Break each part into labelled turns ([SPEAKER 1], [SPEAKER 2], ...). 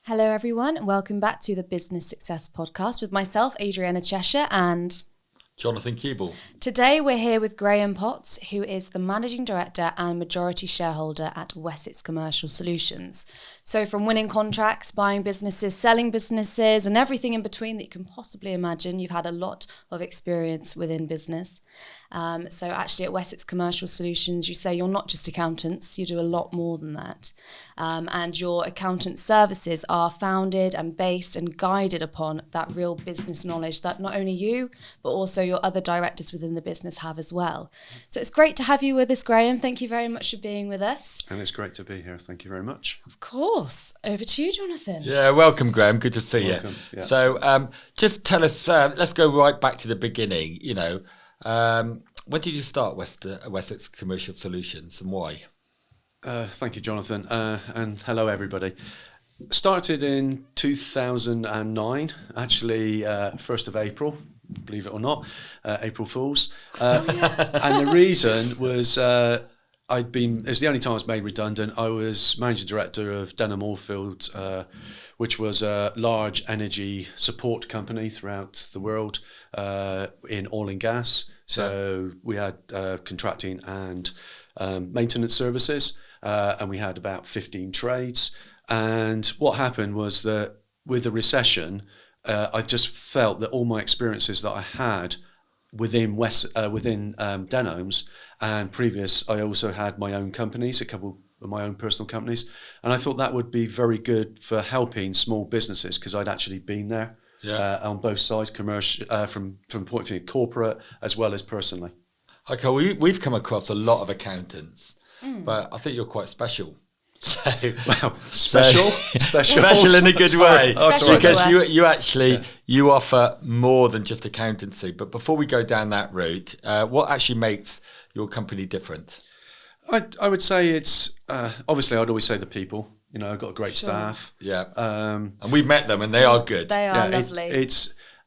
[SPEAKER 1] Hello everyone, and welcome back to the Business Success Podcast with myself, Adriana Cheshire, and
[SPEAKER 2] Jonathan Keeble.
[SPEAKER 1] Today we're here with Graham Potts, who is the Managing Director and Majority Shareholder at Wessex Commercial Solutions. So from winning contracts, buying businesses, selling businesses, and everything in between that you can possibly imagine, you've had a lot of experience within business. So actually at Wessex Commercial Solutions, you say you're not just accountants, you do a lot more than that. And your accountant services are founded and based and guided upon that real business knowledge that not only you, but also your other directors within the business have as well. So it's great to have you with us, Graham. Thank you very much for being with us.
[SPEAKER 3] And it's great to be here. Thank you very much.
[SPEAKER 1] Of course. Over to you, Jonathan.
[SPEAKER 2] Yeah, welcome, Graham. Good to see you.
[SPEAKER 3] Yeah.
[SPEAKER 2] So just tell us, let's go right back to the beginning. When did you start Wessex Commercial Solutions and why?
[SPEAKER 3] Thank you, Jonathan. And hello, everybody. Started in 2009, actually 1st of April, believe it or not, April Fools. And the reason was it was the only time I was made redundant. I was managing director of Denham Oilfield, which was a large energy support company throughout the world in oil and gas. So we had contracting and maintenance services, and we had about 15 trades. And what happened was that with the recession, I just felt that all my experiences that I had within Denham's and previous, I also had my own companies, a couple of my own personal companies, and I thought that would be very good for helping small businesses because I'd actually been there on both sides, commercial, from point of view corporate as well as personally.
[SPEAKER 2] Okay, we've come across a lot of accountants, but I think you're quite special.
[SPEAKER 3] Special
[SPEAKER 2] in a good way, because you actually you offer more than just accountancy. But before we go down that route, what actually makes your company different?
[SPEAKER 3] I would say it's obviously I'd always say the people. I've got a great staff.
[SPEAKER 2] Yeah, and we've met them, and they are good.
[SPEAKER 1] They are lovely.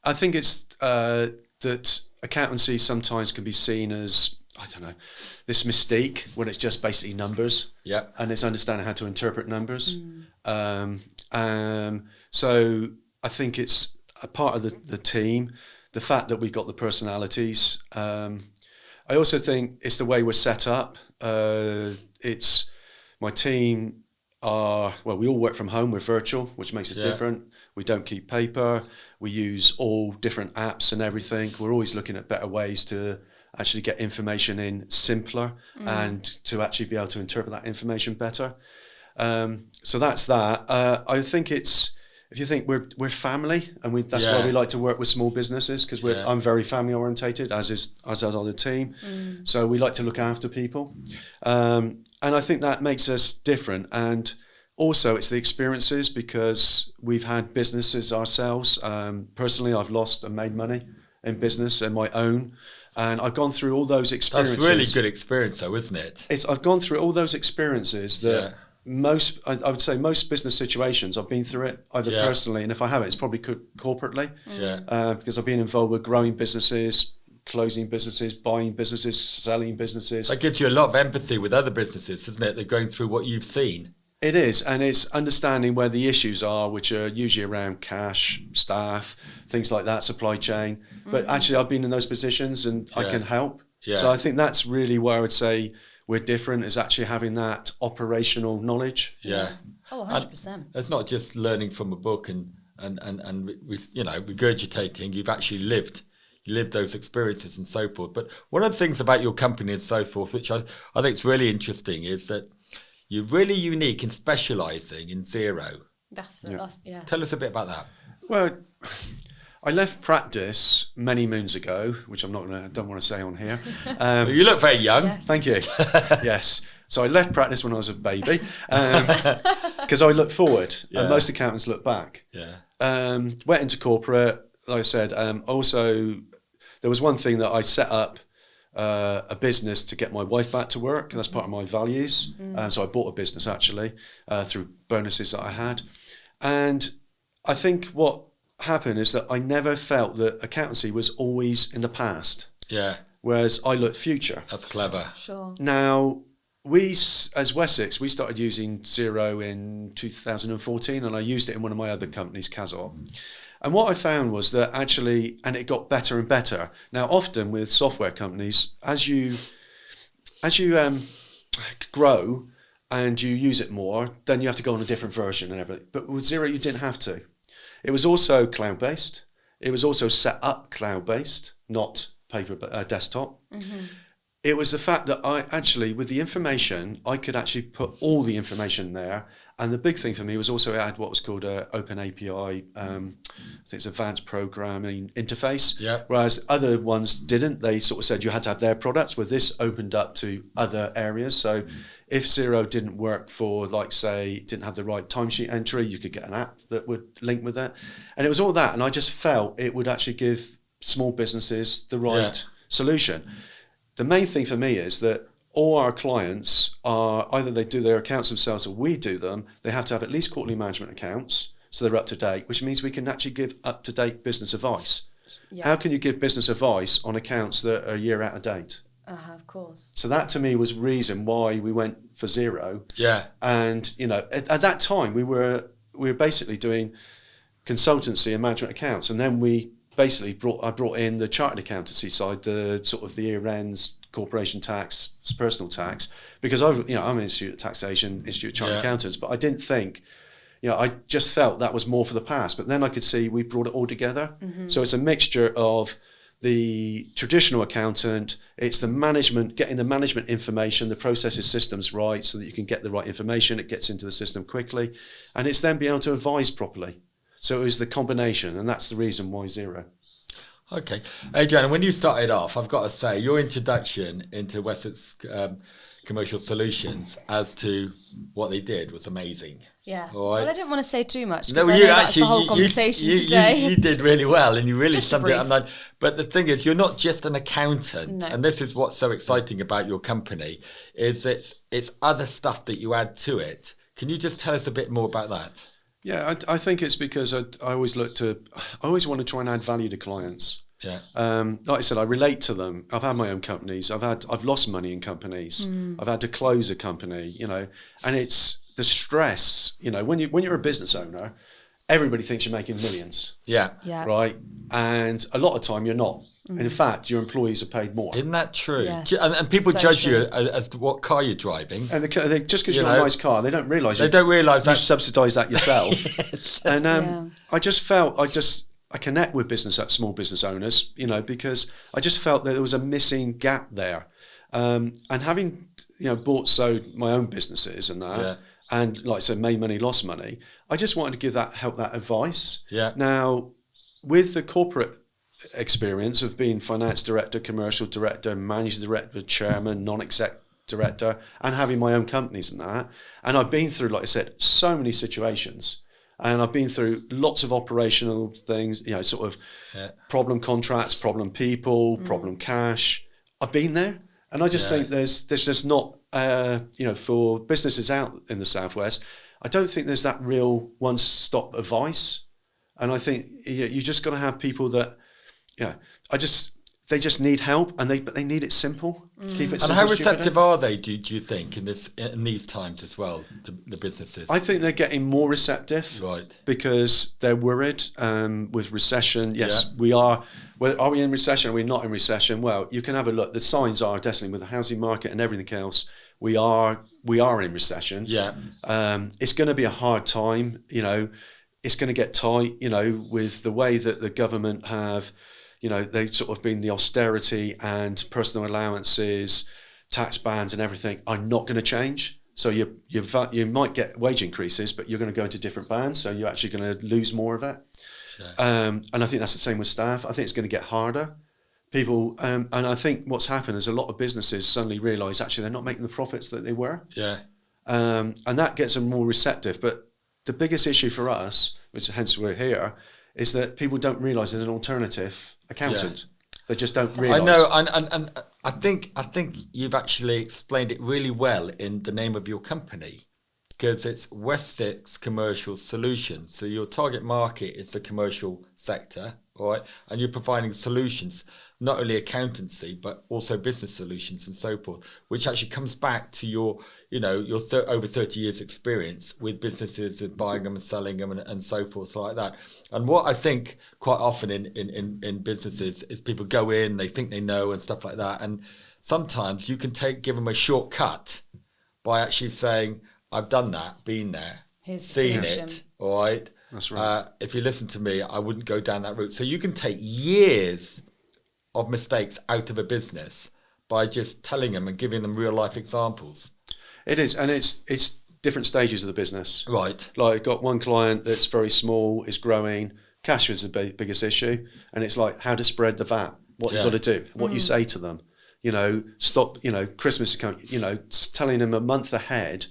[SPEAKER 3] I think it's that accountancy sometimes can be seen as, I don't know, this mystique when it's just basically numbers.
[SPEAKER 2] Yeah. And
[SPEAKER 3] it's understanding how to interpret numbers. So I think it's a part of the team, the fact that we've got the personalities. I also think it's the way we're set up. It's my team we all work from home. We're virtual, which makes it different. We don't keep paper. We use all different apps and everything. We're always looking at better ways to actually get information in simpler and to actually be able to interpret that information better. So that's that. I think if you think we're family, and that's why we like to work with small businesses, because I'm very family orientated, as are the team. So we like to look after people. And I think that makes us different. And also it's the experiences, because we've had businesses ourselves. Personally, I've lost and made money in business and my own. And I've gone through all those experiences.
[SPEAKER 2] That's really good experience though, isn't it?
[SPEAKER 3] I've gone through all those experiences that I would say most business situations, I've been through it either personally, and if I haven't, it's probably corporately. Because I've been involved with growing businesses, closing businesses, buying businesses, selling businesses.
[SPEAKER 2] That gives you a lot of empathy with other businesses, doesn't it? They're going through what you've seen.
[SPEAKER 3] It is, and it's understanding where the issues are, which are usually around cash, staff, things like that, supply chain. But actually, I've been in those positions, and I can help. So I think that's really where I would say we're different, is actually having that operational knowledge.
[SPEAKER 2] Yeah.
[SPEAKER 1] Oh, 100%.
[SPEAKER 2] It's not just learning from a book and regurgitating. You've actually lived those experiences and so forth. But one of the things about your company and so forth, which I think is really interesting, is that you're really unique in specialising in zero.
[SPEAKER 1] That's
[SPEAKER 2] Tell us a bit about that.
[SPEAKER 3] Well, I left practice many moons ago, which don't want to say on here.
[SPEAKER 2] You look very young.
[SPEAKER 1] Yes.
[SPEAKER 3] Thank you. Yes. So I left practice when I was a baby, because I look forward, and most accountants look back. Went into corporate, like I said. Also, there was one thing that I set up a business to get my wife back to work. That's part of my values. So I bought a business actually through bonuses that I had. And I think what happened is that I never felt that accountancy was always in the past.
[SPEAKER 2] Yeah.
[SPEAKER 3] whereas I looked future.
[SPEAKER 2] That's clever.
[SPEAKER 1] Sure.
[SPEAKER 3] Now, as Wessex, we started using Xero in 2014, and I used it in one of my other companies, Kazor. And what I found was that actually, and it got better and better. Now, often with software companies, as you grow and you use it more, then you have to go on a different version and everything. But with Xero, you didn't have to. It was also cloud-based. It was also set up cloud-based, not paper desktop. Mm-hmm. It was the fact that I actually, with the information, I could actually put all the information there. And the big thing for me was also I had what was called an Open API, I think it's Advanced Programming Interface, whereas other ones didn't. They sort of said you had to have their products, where this opened up to other areas. So if Xero didn't work for, like, say, didn't have the right timesheet entry, you could get an app that would link with it. And it was all that. And I just felt it would actually give small businesses the right solution. The main thing for me is that all our clients are either they do their accounts themselves or we do them. They have to have at least quarterly management accounts, so they're up to date, which means we can actually give up-to-date business advice. Yes. How can you give business advice on accounts that are a year out of date?
[SPEAKER 1] Of course.
[SPEAKER 3] So that to me was reason why we went for Xero.
[SPEAKER 2] Yeah.
[SPEAKER 3] And at that time we were basically doing consultancy and management accounts, and then I brought in the chartered accountancy side, the sort of the year ends, corporation tax, personal tax, because I'm an Institute of Taxation, Institute of Chartered Accountants, but I didn't think, I just felt that was more for the past. But then I could see we brought it all together. Mm-hmm. So it's a mixture of the traditional accountant, it's the management, getting the management information, the processes, systems right, so that you can get the right information, it gets into the system quickly, and it's then being able to advise properly. So it was the combination, and that's the reason why Xero.
[SPEAKER 2] Okay. Adrian, when you started off, I've got to say, your introduction into Wessex Commercial Solutions as to what they did was amazing.
[SPEAKER 1] Yeah.
[SPEAKER 2] All right?
[SPEAKER 1] Well, I didn't want to say too much,
[SPEAKER 2] No,
[SPEAKER 1] because I know that's the whole conversation today.
[SPEAKER 2] You did really well, and you really summed it
[SPEAKER 1] brief.
[SPEAKER 2] up. But the thing is, you're not just an accountant,
[SPEAKER 1] No.
[SPEAKER 2] and this is what's so exciting about your company, is it's other stuff that you add to it. Can you just tell us a bit more about that?
[SPEAKER 3] Yeah, I think it's because I always want to try and add value to clients.
[SPEAKER 2] Yeah.
[SPEAKER 3] Like I said, I relate to them. I've had my own companies. I've lost money in companies. I've had to close a company, and it's the stress, when you're a business owner, everybody thinks you're making millions.
[SPEAKER 2] Yeah.
[SPEAKER 3] Right. And a lot of time you're not. And in fact, your employees are paid more.
[SPEAKER 2] Isn't that true?
[SPEAKER 1] Yes.
[SPEAKER 2] And people
[SPEAKER 1] So
[SPEAKER 2] judge
[SPEAKER 1] true.
[SPEAKER 2] you as to what car you're driving.
[SPEAKER 3] And just because you've got a nice car, they don't realise
[SPEAKER 2] that
[SPEAKER 3] you subsidise that yourself.
[SPEAKER 2] Yes.
[SPEAKER 3] And I just felt I connect with small business owners, because I just felt that there was a missing gap there. And having sold my own businesses and that, and like I said, made money, lost money, I just wanted to help that advice.
[SPEAKER 2] Yeah.
[SPEAKER 3] Now, with the corporate experience of being finance director, commercial director, managing director, chairman, non-exec director, and having my own companies and that, and I've been through, like I said, so many situations. And I've been through lots of operational things, problem contracts, problem people, problem cash. I've been there. And I just think there's just not, for businesses out in the Southwest, I don't think there's that real one-stop advice. And I think you just got to have people that, they just need help, but they need it simple. Keep it simple.
[SPEAKER 2] And how receptive are they, do you think, in these times as well, the businesses?
[SPEAKER 3] I think they're getting more receptive,
[SPEAKER 2] right?
[SPEAKER 3] Because they're worried with recession. Yes, we are. Well, are we in recession? Are we not in recession? Well, you can have a look. The signs are definitely with the housing market and everything else. We are in recession.
[SPEAKER 2] Yeah.
[SPEAKER 3] It's going to be a hard time. It's going to get tight. With the way that the government have. They've sort of been the austerity and personal allowances, tax bans and everything are not going to change. So you might get wage increases, but you're going to go into different bands. So you're actually going to lose more of it. Yeah. And I think that's the same with staff. I think it's going to get harder. People, and I think what's happened is a lot of businesses suddenly realise actually they're not making the profits that they were.
[SPEAKER 2] Yeah.
[SPEAKER 3] And that gets them more receptive. But the biggest issue for us, which hence we're here, is that people don't realise there's an alternative accountant. Yeah. They just don't realise.
[SPEAKER 2] I know, and I think you've actually explained it really well in the name of your company, because it's Wessex Commercial Solutions. So your target market is the commercial sector, all right, and you're providing solutions, not only accountancy but also business solutions and so forth, which actually comes back to your over 30 years experience with businesses and buying them and selling them and so forth like that. And what I think quite often in businesses is people go in, they think they know and stuff like that, and sometimes you can give them a shortcut by actually saying, I've done that, been there, seen it, all right?
[SPEAKER 3] That's right.
[SPEAKER 2] If you listen to me, I wouldn't go down that route. So you can take years of mistakes out of a business by just telling them and giving them real life examples.
[SPEAKER 3] It is, and it's different stages of the business.
[SPEAKER 2] Right.
[SPEAKER 3] Like, I've got one client that's very small, is growing, cash is the biggest issue, and it's like how to spread the VAT, what you've got to do, what you say to them. Stop, Christmas is coming, telling them a month ahead,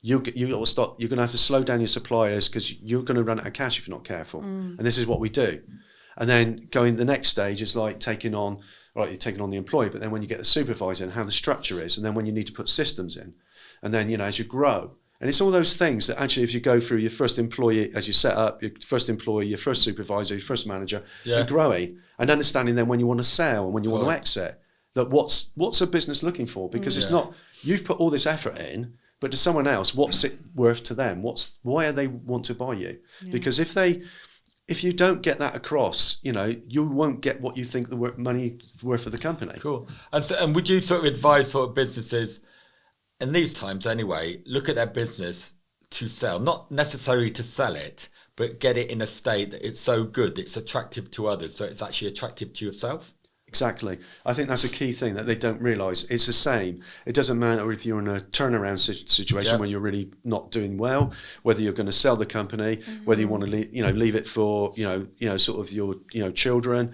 [SPEAKER 3] you're going to have to slow down your suppliers because you're going to run out of cash if you're not careful. And this is what we do. And then going the next stage is like taking on the employee, but then when you get the supervisor and how the structure is, and then when you need to put systems in, and then, as you grow. And it's all those things that actually, if you go through your first employee, as you set up, your first employee, your first supervisor, your first manager, and growing, and understanding then when you want to sell and when you want to exit, that what's a business looking for? Because it's not, you've put all this effort in, but to someone else, what's it worth to them? Why do they want to buy you? Yeah. Because if you don't get that across, you won't get what you think the money worth for the company.
[SPEAKER 2] Cool. And would you sort of advise sort of businesses in these times anyway, look at their business to sell, not necessarily to sell it, but get it in a state that it's so good, it's attractive to others, so it's actually attractive to yourself?
[SPEAKER 3] Exactly. I think that's a key thing that they don't realise. It's the same. It doesn't matter if you're in a turnaround situation where you're really not doing well, whether you're going to sell the company, whether you want to leave it for sort of your children,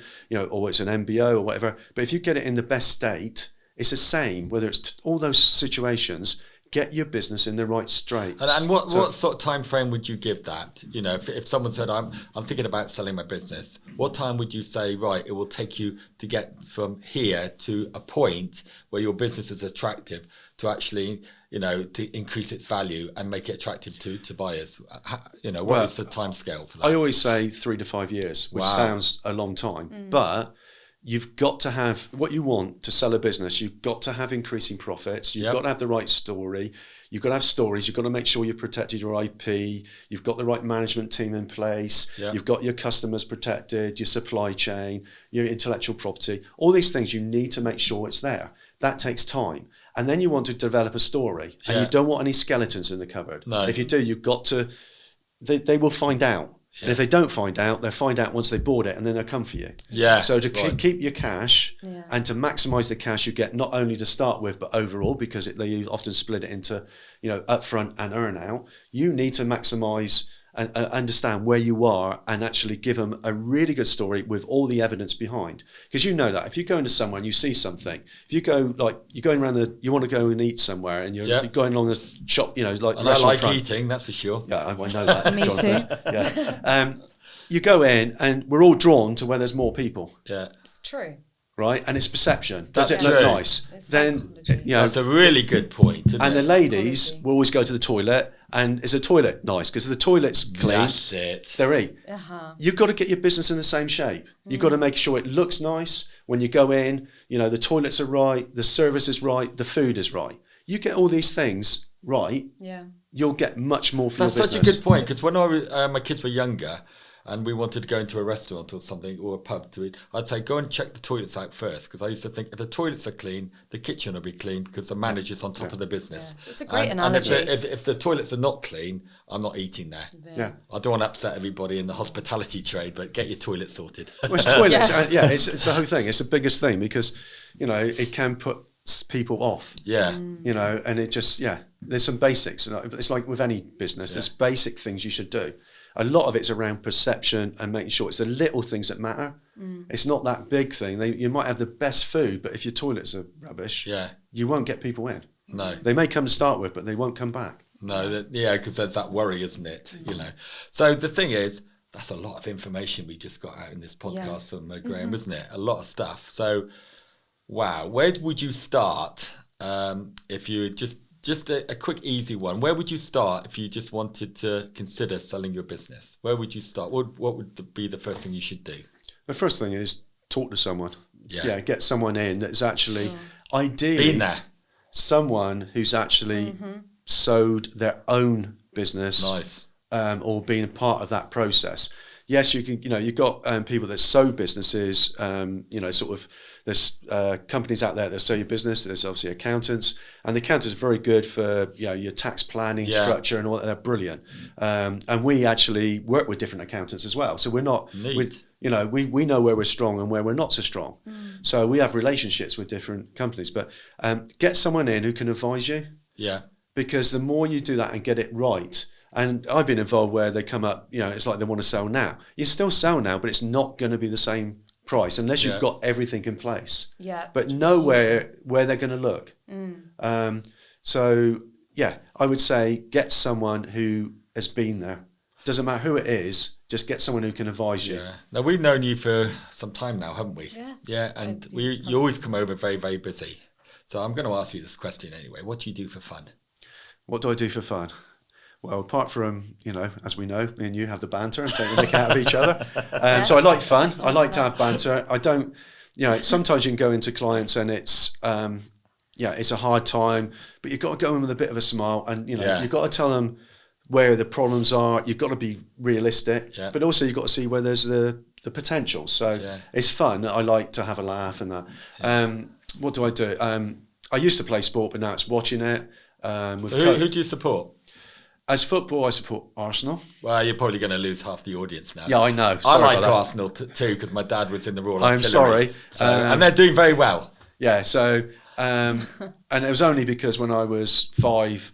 [SPEAKER 3] or it's an MBO or whatever. But if you get it in the best state, it's the same. Whether it's all those situations, get your business in the right straits.
[SPEAKER 2] And what sort of time frame would you give that? If someone said, I'm thinking about selling my business, what time would you say, right, it will take you to get from here to a point where your business is attractive to actually, to increase its value and make it attractive to buyers? What is the time scale for that?
[SPEAKER 3] I always say 3 to 5 years, which sounds a long time, but you've got to have what you want to sell a business. You've got to have increasing profits. You've got to have the right story. You've got to have stories. You've got to make sure you've protected your IP. You've got the right management team in place. You've got your customers protected, your supply chain, your intellectual property. All these things, you need to make sure it's there. That takes time. And then you want to develop a story. And you don't want any skeletons in the cupboard. No. If you do, you've got to, they will find out. Yeah. And if they don't find out, they'll find out once they bought it, and then they'll come for you.
[SPEAKER 2] Yeah.
[SPEAKER 3] So to keep your cash and to maximise the cash you get, not only to start with, but overall, because they often split it into, upfront and earn out, you need to maximise and understand where you are and actually give them a really good story with all the evidence behind. Because that if you go into somewhere and you see something, if you go you're going around you want to go and eat somewhere and you're going along a shop,
[SPEAKER 2] and I like eating, that's for sure.
[SPEAKER 3] Yeah, I know that.
[SPEAKER 1] Me too.
[SPEAKER 3] Yeah. You go in and we're all drawn to where there's more people.
[SPEAKER 2] Yeah,
[SPEAKER 1] it's true.
[SPEAKER 3] Right, and it's perception. Does it look nice? Then
[SPEAKER 2] that's a really good point.
[SPEAKER 3] And the ladies will always go to the toilet. And is the toilet nice? Because if the toilet's clean,
[SPEAKER 2] that's it.
[SPEAKER 3] They're eat. You've got to get your business in the same shape. You've got to make sure it looks nice when you go in. The toilets are right, the service is right, the food is right. You get all these things right, you'll get much more for your business.
[SPEAKER 2] That's such a good point, because when my kids were younger, and we wanted to go into a restaurant or something, or a pub to eat, I'd say, go and check the toilets out first, because I used to think if the toilets are clean, the kitchen will be clean, because the manager's on top of the business.
[SPEAKER 1] Yeah. It's a great analogy.
[SPEAKER 2] And if the toilets are not clean, I'm not eating there.
[SPEAKER 3] Yeah.
[SPEAKER 2] I don't want to upset everybody in the hospitality trade, but get your toilet sorted.
[SPEAKER 3] Well, it's toilets. It's the whole thing. It's the biggest thing, because, it can put people off.
[SPEAKER 2] Yeah.
[SPEAKER 3] And it just, there's some basics. It's like with any business, there's basic things you should do. A lot of it's around perception and making sure it's the little things that matter. It's not that big thing. You might have the best food, but if your toilets are rubbish, you won't get people in.
[SPEAKER 2] No.
[SPEAKER 3] They may come to start with, but they won't come back.
[SPEAKER 2] No, because there's that worry, isn't it? So the thing is, that's a lot of information we just got out in this podcast from Graham, isn't it? A lot of stuff. So, wow, where would you start if you just a quick, easy one? Where would you start if you just wanted to consider selling your business? Where would you start? What would be the first thing you should do?
[SPEAKER 3] The first thing is talk to someone.
[SPEAKER 2] Yeah.
[SPEAKER 3] Get someone in that's actually ideally
[SPEAKER 2] Been there.
[SPEAKER 3] someone who's actually sowed their own business.
[SPEAKER 2] Nice.
[SPEAKER 3] Or being a part of that process. Yes, you can. You've got people that sow businesses. Sort of. There's companies out there that sow your business. There's obviously accountants, and the accountants are very good for your tax planning structure and all that. They're brilliant. And we actually work with different accountants as well. So we're not. We know where we're strong and where we're not so strong. So we have relationships with different companies. But get someone in who can advise you.
[SPEAKER 2] Yeah.
[SPEAKER 3] Because the more you do that and get it right. And I've been involved where they come up, it's like they want to sell now. You still sell now, but it's not going to be the same price unless you've got everything in place.
[SPEAKER 1] Yeah.
[SPEAKER 3] But know where they're going to look. I would say get someone who has been there. Doesn't matter who it is, just get someone who can advise you.
[SPEAKER 2] Yeah. Now, we've known you for some time now, haven't we?
[SPEAKER 1] Yes.
[SPEAKER 2] Yeah, and you always come over very, very busy. So I'm going to ask you this question anyway. What do you do for fun?
[SPEAKER 3] What do I do for fun? Well, apart from, as we know, me and you have the banter and taking the mick out of each other. So I like fun. I like to have banter. I don't, sometimes you can go into clients and it's, it's a hard time, but you've got to go in with a bit of a smile and, you've got to tell them where the problems are. You've got to be realistic, but also you've got to see where there's the potential. So it's fun. I like to have a laugh and that. What do I do? I used to play sport, but now it's watching it.
[SPEAKER 2] Who do you support?
[SPEAKER 3] As football, I support Arsenal.
[SPEAKER 2] Well, you're probably going to lose half the audience now.
[SPEAKER 3] Yeah, I know.
[SPEAKER 2] Sorry I like Arsenal too because my dad was in the Royal Artillery.
[SPEAKER 3] I'm sorry.
[SPEAKER 2] And they're doing very well.
[SPEAKER 3] Yeah, so, and it was only because when I was 5,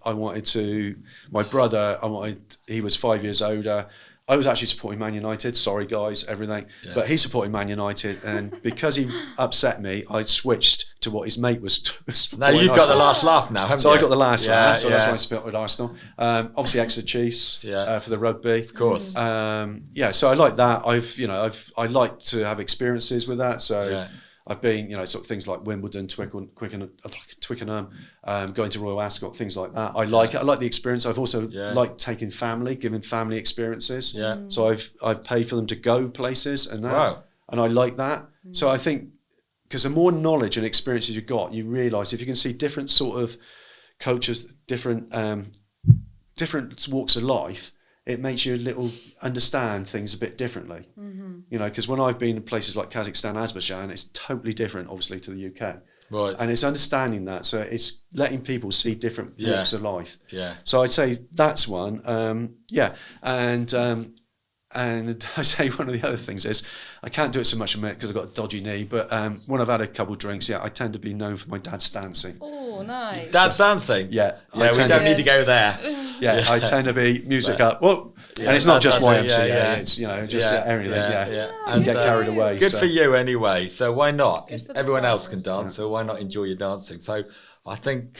[SPEAKER 3] my brother, he was 5 years older. I was actually supporting Man United. Sorry, guys, everything. Yeah. But he supported Man United. And because he upset me, I switched to what his mate was
[SPEAKER 2] Now you've got the last laugh now, haven't you?
[SPEAKER 3] So I got the last laugh. So that's why I split with Arsenal. Obviously, Exeter Chiefs for the rugby.
[SPEAKER 2] Of course.
[SPEAKER 3] So I like that. I like to have experiences with that. So I've been, sort of things like Wimbledon, Twickenham, going to Royal Ascot, things like that. I like it. I like the experience. I've also liked taking giving family experiences. Yeah. So I've paid for them to go places and that. Wow. And I like that. So I think because the more knowledge and experiences you've got, you realise if you can see different sort of coaches, different walks of life, it makes you understand things a bit differently. Because when I've been in places like Kazakhstan, Azerbaijan, it's totally different, obviously, to the UK. Right. And it's understanding that. So it's letting people see different walks of life. Yeah. So I'd say that's one. And I say one of the other things is I can't do it so much because I've got a dodgy knee. But when I've had a couple of drinks, I tend to be known for my dad's dancing.
[SPEAKER 1] Oh, nice.
[SPEAKER 2] Dad's dancing?
[SPEAKER 3] Yeah.
[SPEAKER 2] Yeah, we don't need to go there.
[SPEAKER 3] Yeah, I tend to be music up. Well, and it's not just YMCA. It's, just everything. Yeah. And get carried away.
[SPEAKER 2] Good for you anyway. So why not? Everyone else can dance, so why not enjoy your dancing? So I think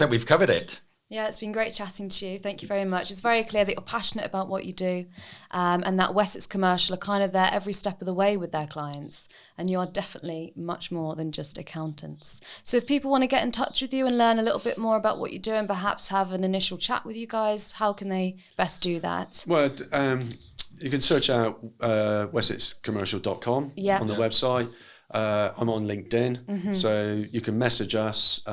[SPEAKER 2] we've covered it.
[SPEAKER 1] Yeah, it's been great chatting to you. Thank you very much. It's very clear that you're passionate about what you do, and that Wessex Commercial are kind of there every step of the way with their clients. And you are definitely much more than just accountants. So if people want to get in touch with you and learn a little bit more about what you do and perhaps have an initial chat with you guys, how can they best do that?
[SPEAKER 3] Well, you can search out wessexcommercial.com on the website. I'm on LinkedIn, so you can message us.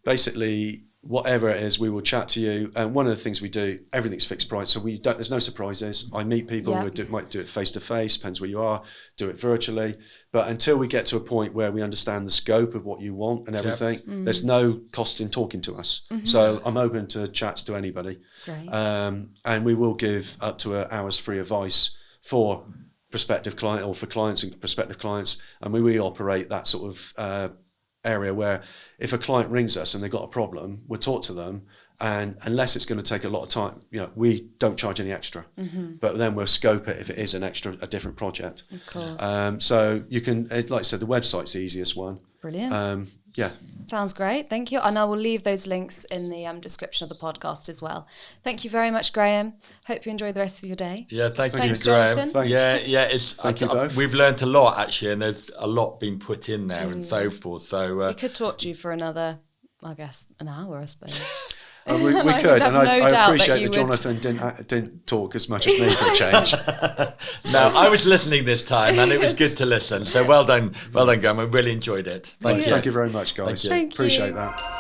[SPEAKER 3] Basically, whatever it is, we will chat to you. And one of the things we do, everything's fixed price, so there's no surprises. I meet people, might do it face to face, depends where you are, do it virtually. But until we get to a point where we understand the scope of what you want and everything, there's no cost in talking to us. So I'm open to chats to anybody. Great. And we will give up to an hour's free advice for prospective client or for clients and prospective clients. And we operate that sort of area where if a client rings us and they've got a problem, we'll talk to them, and unless it's going to take a lot of time, we don't charge any extra, but then we'll scope it if it is a different project. Of course. So you can, like I said, the website's the easiest one.
[SPEAKER 1] Brilliant. Sounds great. Thank you. And I will leave those links in the description of the podcast as well. Thank you very much, Graham. Hope you enjoy the rest of your day.
[SPEAKER 2] Yeah, thanks,
[SPEAKER 1] Graham.
[SPEAKER 2] Thanks. Thank you both. We've learned a lot actually, and there's a lot being put in there and so forth. So
[SPEAKER 1] we could talk to you for another, I guess, an hour, I suppose.
[SPEAKER 3] We
[SPEAKER 1] I
[SPEAKER 3] could,
[SPEAKER 1] have
[SPEAKER 3] and I
[SPEAKER 1] no doubt that
[SPEAKER 3] appreciate
[SPEAKER 1] you
[SPEAKER 3] that
[SPEAKER 1] would.
[SPEAKER 3] Jonathan didn't talk as much as me for a change.
[SPEAKER 2] No, I was listening this time, and it was good to listen. So well done, Graham. I really enjoyed it. Thank you.
[SPEAKER 3] Thank you very much, guys.
[SPEAKER 2] Thank you.
[SPEAKER 1] Thank you.
[SPEAKER 3] Appreciate that.